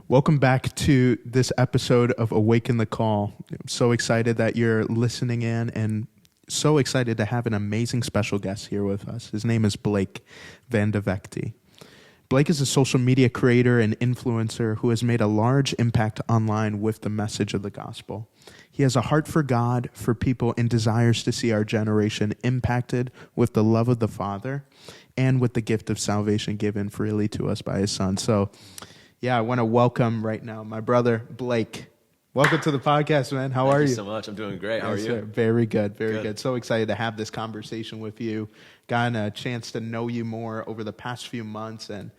Welcome back to this episode of Awaken the Call. I'm so excited that you're listening in and so excited to have an amazing special guest here with us. His name is Blake Vande-Vegte. Blake is a social media creator and influencer who has made a large impact online with the message of the gospel. He has a heart for God, for people, and desires to see our generation impacted with the love of the Father and with the gift of salvation given freely to us by his Son. So, I want to welcome right now my brother, Blake. Welcome to the podcast, man. How are you? Thank you so much. I'm doing great. How are you? Sir. Very good, very good. So excited to have this conversation with you. Gotten a chance to know you more over the past few months. And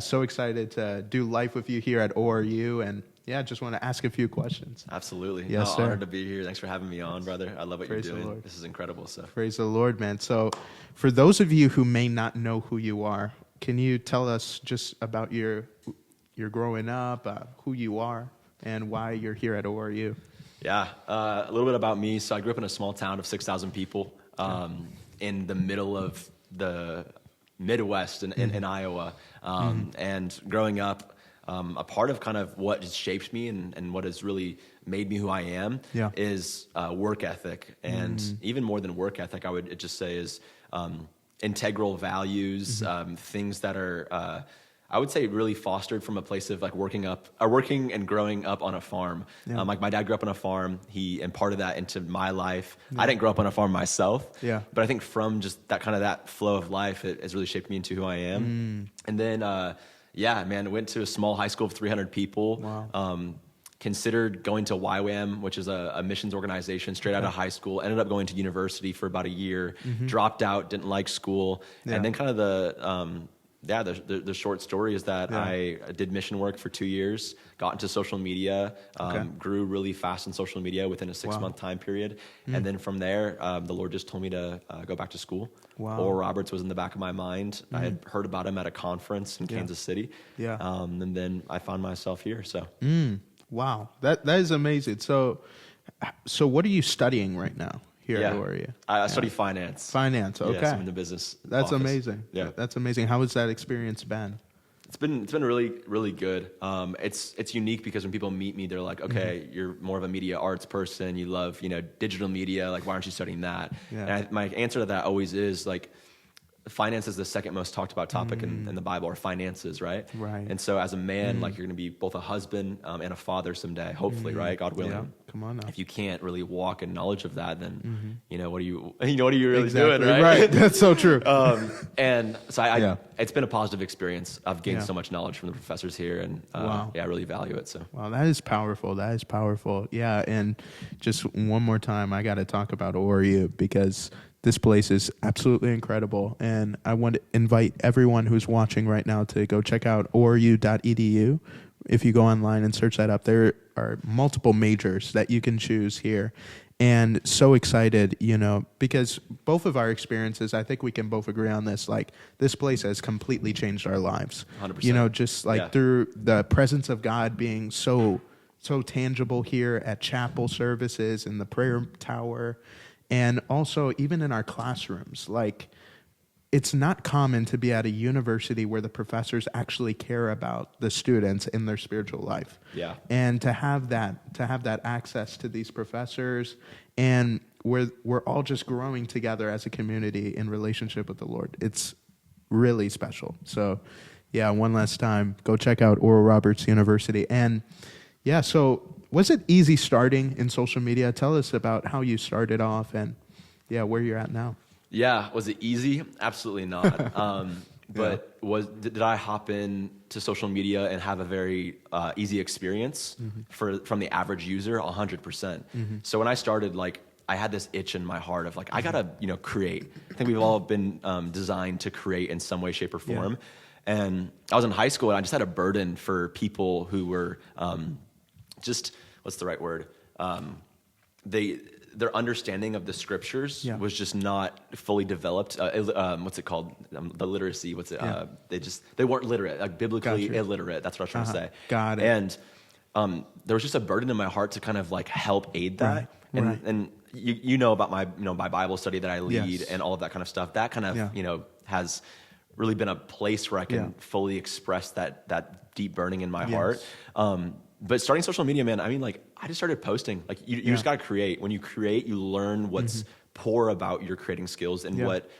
so excited to do life with you here at ORU. And just want to ask a few questions. Absolutely. Yes, sir. Honored to be here. Thanks for having me on, brother. I love what Praise you're doing. the Lord. This is incredible. So praise the Lord, man. So for those of you who may not know who you are, can you tell us just about your growing up, who you are, and why you're here at ORU? Yeah, a little bit about me. So I grew up in a small town of 6,000 people in the middle of the Midwest in Iowa. And growing up, a part of kind of what has shaped me and what has really made me who I am is work ethic. And even more than work ethic, I would just say is integral values, things that are... I would say really fostered from a place of like working and growing up on a farm. Like my dad grew up on a farm. He imparted that into my life. I didn't grow up on a farm myself. But I think from just that flow of life, it has really shaped me into who I am. And then, went to a small high school of 300 people. Wow. Considered going to YWAM, which is a missions organization straight out of high school. Ended up going to university for about a year. Dropped out, didn't like school. And then kind of the short story is that I did mission work for 2 years, got into social media, grew really fast in social media within a 6-month time period. And then from there, the Lord just told me to go back to school. Oral Roberts was in the back of my mind. I had heard about him at a conference in Kansas City. And then I found myself here. So, wow, that is amazing. So what are you studying right now? Here at ORU. I study finance. Finance, okay. Yes, I'm in the business. That's office. Amazing. Yeah, that's amazing. How has that experience been? It's been really, really good. It's unique because when people meet me, they're like, okay, you're more of a media arts person. You love, digital media. Like, why aren't you studying that? And my answer to that always is like, finance is the second most talked about topic in the Bible, or finances, right? Right. And so as a man, like, you're going to be both a husband and a father someday, hopefully, right? God willing. Yeah. Come on now. If you can't really walk in knowledge of that, then what are you really doing, right? Right. That's so true. And so it's been a positive experience. I've gained so much knowledge from the professors here, and I really value it. So wow, that is powerful. That is powerful. Yeah, and just one more time, I got to talk about ORU because this place is absolutely incredible, and I want to invite everyone who's watching right now to go check out oru.edu. If you go online and search that up, there are multiple majors that you can choose here. And so excited, because both of our experiences, I think we can both agree on this, like this place has completely changed our lives. 100%. Just like through the presence of God being so tangible here at chapel services and the prayer tower. And also, even in our classrooms, like it's not common to be at a university where the professors actually care about the students in their spiritual life. Yeah. And to have that access to these professors, and we're all just growing together as a community in relationship with the Lord. It's really special. So, one last time, go check out Oral Roberts University. And so was it easy starting in social media? Tell us about how you started off and where you're at now. Yeah, was it easy? Absolutely not. But did I hop in to social media and have a very easy experience from the average user? 100%. So when I started, like, I had this itch in my heart of like, I gotta create. I think we've all been designed to create in some way, shape, or form. And I was in high school and I just had a burden for people who were what's the right word? Their understanding of the scriptures was just not fully developed. What's it called? The literacy. What's it? They weren't literate, like biblically illiterate. That's what I was trying to say. Got it. And there was just a burden in my heart to kind of like help aid that. Right. And you know about my my Bible study that I lead and all of that kind of stuff. That kind of has really been a place where I can fully express that deep burning in my heart. But starting social media, man, I mean, like, I just started posting. Like, you just got to create. When you create, you learn what's poor about your creating skills and what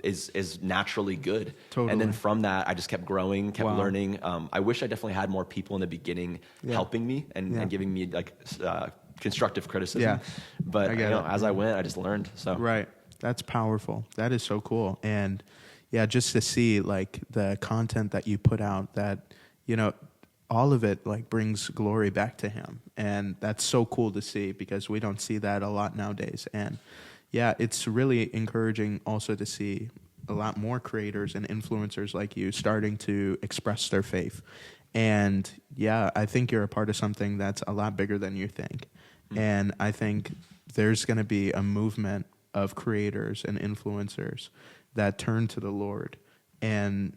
is naturally good. Totally. And then from that, I just kept growing, kept learning. I wish I definitely had more people in the beginning helping me and giving me like constructive criticism. Yeah. But as I went, I just learned. So right, that's powerful. That is so cool. And yeah, just to see like the content that you put out, that all of it like brings glory back to him, and that's so cool to see, because we don't see that a lot nowadays. And yeah, it's really encouraging also to see a lot more creators and influencers like you starting to express their faith. And yeah, I think you're a part of something that's a lot bigger than you think. And I think there's going to be a movement of creators and influencers that turn to the Lord. And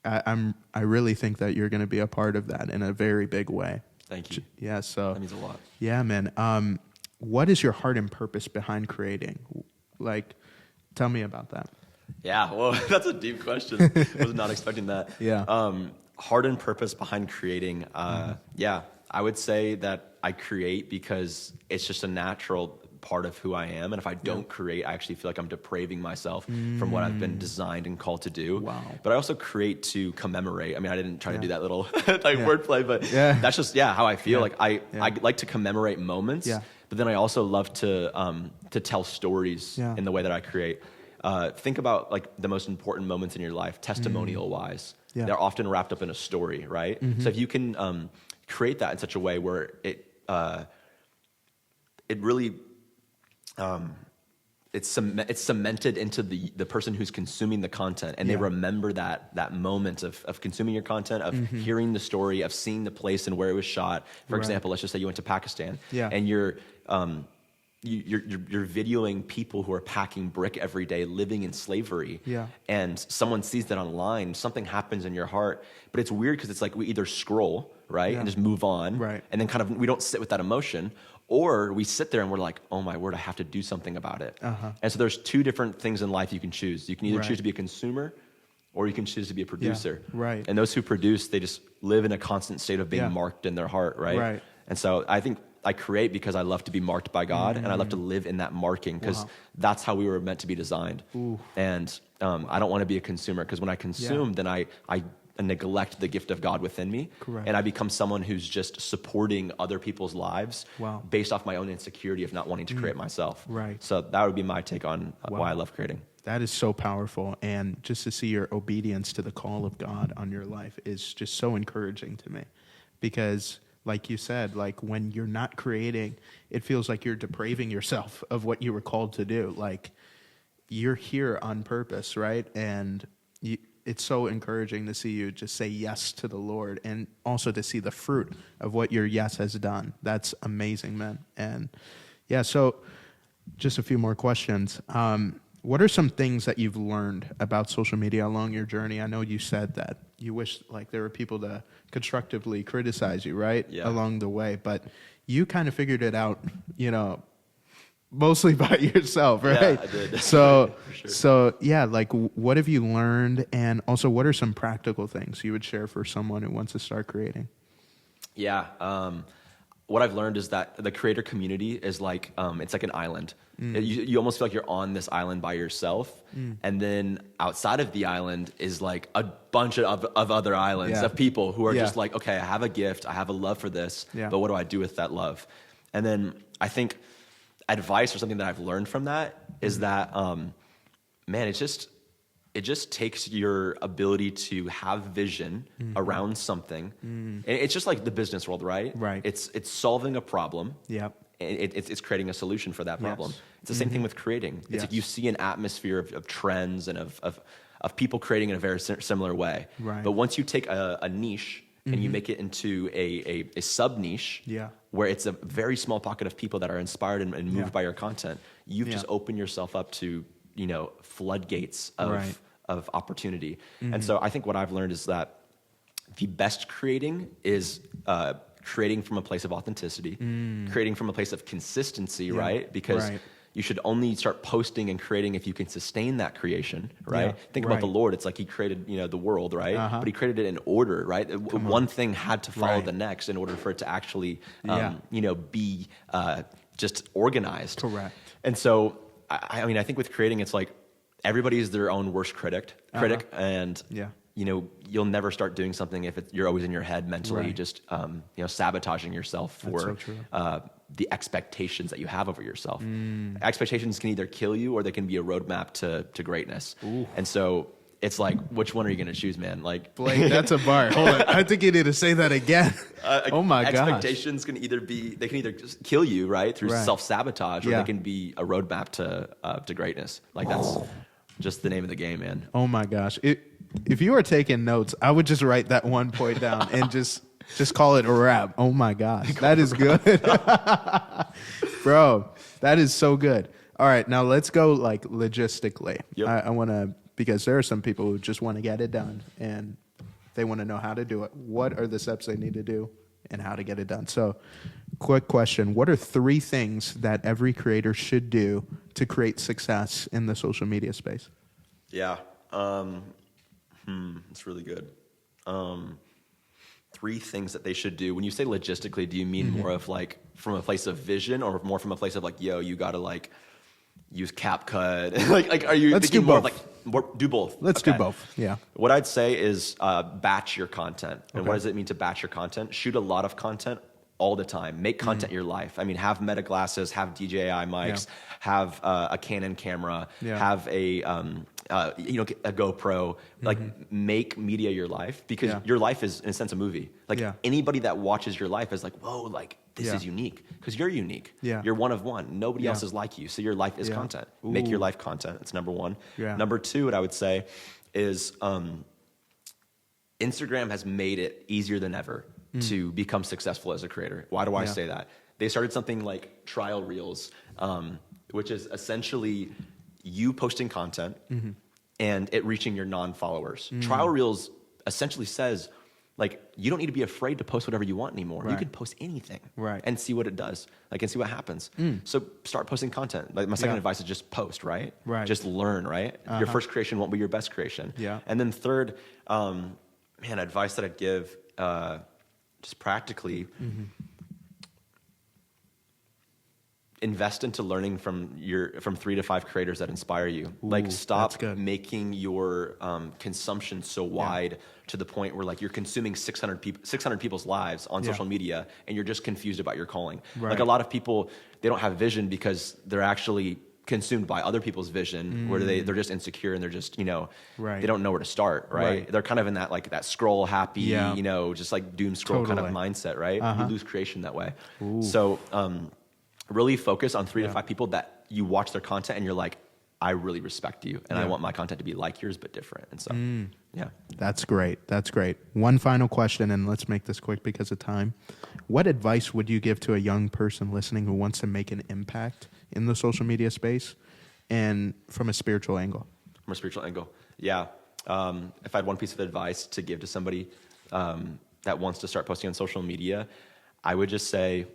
I really think that you're going to be a part of that in a very big way. Thank you. Yeah, so that means a lot. Yeah, man. What is your heart and purpose behind creating? Like, tell me about that. Yeah, well, that's a deep question. Was not expecting that. Yeah. Heart and purpose behind creating. Yeah, I would say that I create because it's just a natural part of who I am. And if I don't create, I actually feel like I'm depraving myself from what I've been designed and called to do. Wow. But I also create to commemorate. I mean, I didn't try to do that little like wordplay, but that's just, how I feel. Like I like to commemorate moments, but then I also love to tell stories in the way that I create. Think about like the most important moments in your life, testimonial wise. They're often wrapped up in a story, right? So if you can create that in such a way where it really it's cemented into the person who's consuming the content, and they remember that moment of consuming your content, of hearing the story, of seeing the place and where it was shot. For example, let's just say you went to Pakistan, and you're videoing people who are packing brick every day, living in slavery, and someone sees that online, something happens in your heart. But it's weird because it's like we either scroll, right, and just move on, and then kind of we don't sit with that emotion, or we sit there and we're like, oh my word, I have to do something about it. And so there's two different things in life you can choose. You can either choose to be a consumer, or you can choose to be a producer. And those who produce, they just live in a constant state of being marked in their heart, right? And so I think I create because I love to be marked by God, and I love to live in that marking, because that's how we were meant to be designed. And I don't want to be a consumer, because when I consume, then I neglect the gift of God within me. And I become someone who's just supporting other people's lives based off my own insecurity of not wanting to create myself. So that would be my take on why I love creating. That is so powerful. And just to see your obedience to the call of God on your life is just so encouraging to me, because like you said, like when you're not creating, it feels like you're depraving yourself of what you were called to do. Like, you're here on purpose, right? And it's so encouraging to see you just say yes to the Lord, and also to see the fruit of what your yes has done. That's amazing, man. And yeah, so just a few more questions. What are some things that you've learned about social media along your journey? I know you said that you wish like there were people to constructively criticize you, right? Along the way, but you kind of figured it out, mostly by yourself, right? Yeah, I did. So, sure. So yeah, like what have you learned? And also, what are some practical things you would share for someone who wants to start creating? Yeah. What I've learned is that the creator community is like, it's like an island. You almost feel like you're on this island by yourself. And then outside of the island is like a bunch of other islands of people who are just like, okay, I have a gift, I have a love for this, but what do I do with that love? And then I think advice or something that I've learned from that is that, man, it just takes your ability to have vision around something. And it's just like the business world, right? It's solving a problem. It's creating a solution for that problem. It's the same thing with creating. It's like you see an atmosphere of trends and of people creating in a very similar way. But once you take a niche and you make it into a sub niche, where it's a very small pocket of people that are inspired and moved by your content, you've just opened yourself up to floodgates of opportunity. And so I think what I've learned is that the best creating is creating from a place of authenticity, creating from a place of consistency, right? Because you should only start posting and creating if you can sustain that creation, right? Yeah, Think about the Lord. It's like he created, the world, right? But he created it in order, right? One thing had to follow the next in order for it to actually, be just organized. Correct. And so, I mean, I think with creating, it's like everybody's their own worst critic, and you'll never start doing something if you're always in your head mentally, just sabotaging yourself for the expectations that you have over yourself. Expectations can either kill you or they can be a roadmap to greatness. Ooh. And so it's like, which one are you going to choose, man? Like, Blake, that's a bar. Hold on, I think you need to say that again. Oh my god! Expectations can either just kill you, right, through self-sabotage, or they can be a roadmap to greatness. Like that's just the name of the game, man. Oh my gosh! If you were taking notes, I would just write that one point down and just call it a wrap. Oh my gosh, that is good, bro. That is so good. All right, now let's go like logistically. Yep. I want to. Because there are some people who just want to get it done and they want to know how to do it. What are the steps they need to do and how to get it done? So, quick question. What are 3 things that every creator should do to create success in the social media space? Yeah. It's really good. 3 things that they should do. When you say logistically, do you mean more of like from a place of vision or more from a place of like, yo, you got to like use CapCut? like, are you Let's thinking do more both. of like, do both? Let's do both. Yeah. What I'd say is batch your content. And what does it mean to batch your content? Shoot a lot of content all the time. Make content your life. I mean, have Meta glasses, have DJI mics, have a Canon camera, have a GoPro. Like, make media your life, because your life is in a sense a movie. Like anybody that watches your life is like, whoa, like this is unique, because you're unique. You're one of one. Nobody else is like you. So your life is content. Ooh. Make your life content. It's number 1. Number 2, what I would say is Instagram has made it easier than ever to become successful as a creator. Why do I say that? They started something like trial reels, which is essentially you posting content and it reaching your non-followers. Trial reels essentially says, like, you don't need to be afraid to post whatever you want anymore. You can post anything and see what it does, like, and see what happens. So start posting content. Like, my second advice is just post, right? Just learn, right? Your first creation won't be your best creation. And then third, advice that I'd give, just practically, invest into learning from 3 to 5 creators that inspire you. Ooh, like, stop making your consumption so wide to the point where, like, you're consuming 600 people's lives on social media, and you're just confused about your calling. Like, a lot of people, they don't have vision because they're actually consumed by other people's vision, where they're just insecure and they're just, they don't know where to start, right? They're kind of in that, like, that scroll happy, just like doom scroll kind of mindset, right? You lose creation that way. Ooh. So, really focus on 3 to 5 people that you watch their content and you're like, I really respect you, and I want my content to be like yours but different. And so, That's great. That's great. One final question, and let's make this quick because of time. What advice would you give to a young person listening who wants to make an impact in the social media space, and from a spiritual angle? From a spiritual angle, if I had one piece of advice to give to somebody that wants to start posting on social media, I would just say,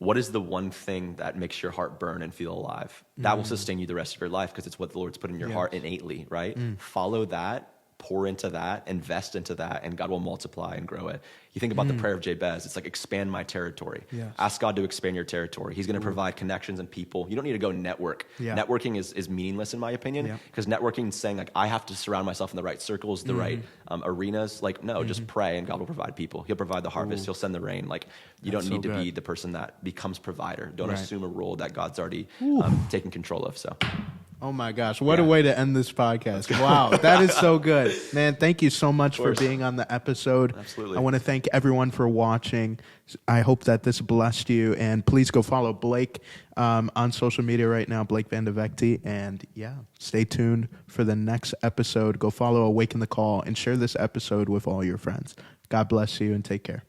what is the one thing that makes your heart burn and feel alive? That will sustain you the rest of your life, because it's what the Lord's put in your heart innately, right? Follow that, pour into that, invest into that, and God will multiply and grow it. You think about the prayer of Jabez. It's like, expand my territory. Ask God to expand your territory. He's going to provide connections and people. You don't need to go network. Networking is meaningless, in my opinion, because networking is saying, like, I have to surround myself in the right circles, the right arenas. Like, no, just pray and God will provide people. He'll provide the harvest. He'll send the rain. Like, you don't need to be the person that becomes provider. Don't assume a role that God's already taken control of. So. Oh my gosh, what a way to end this podcast. Wow, that is so good. Man, thank you so much for being on the episode. Absolutely. I want to thank everyone for watching. I hope that this blessed you, and please go follow Blake on social media right now, Blake Vande-Vegte, and stay tuned for the next episode. Go follow Awaken the Call and share this episode with all your friends. God bless you, and take care.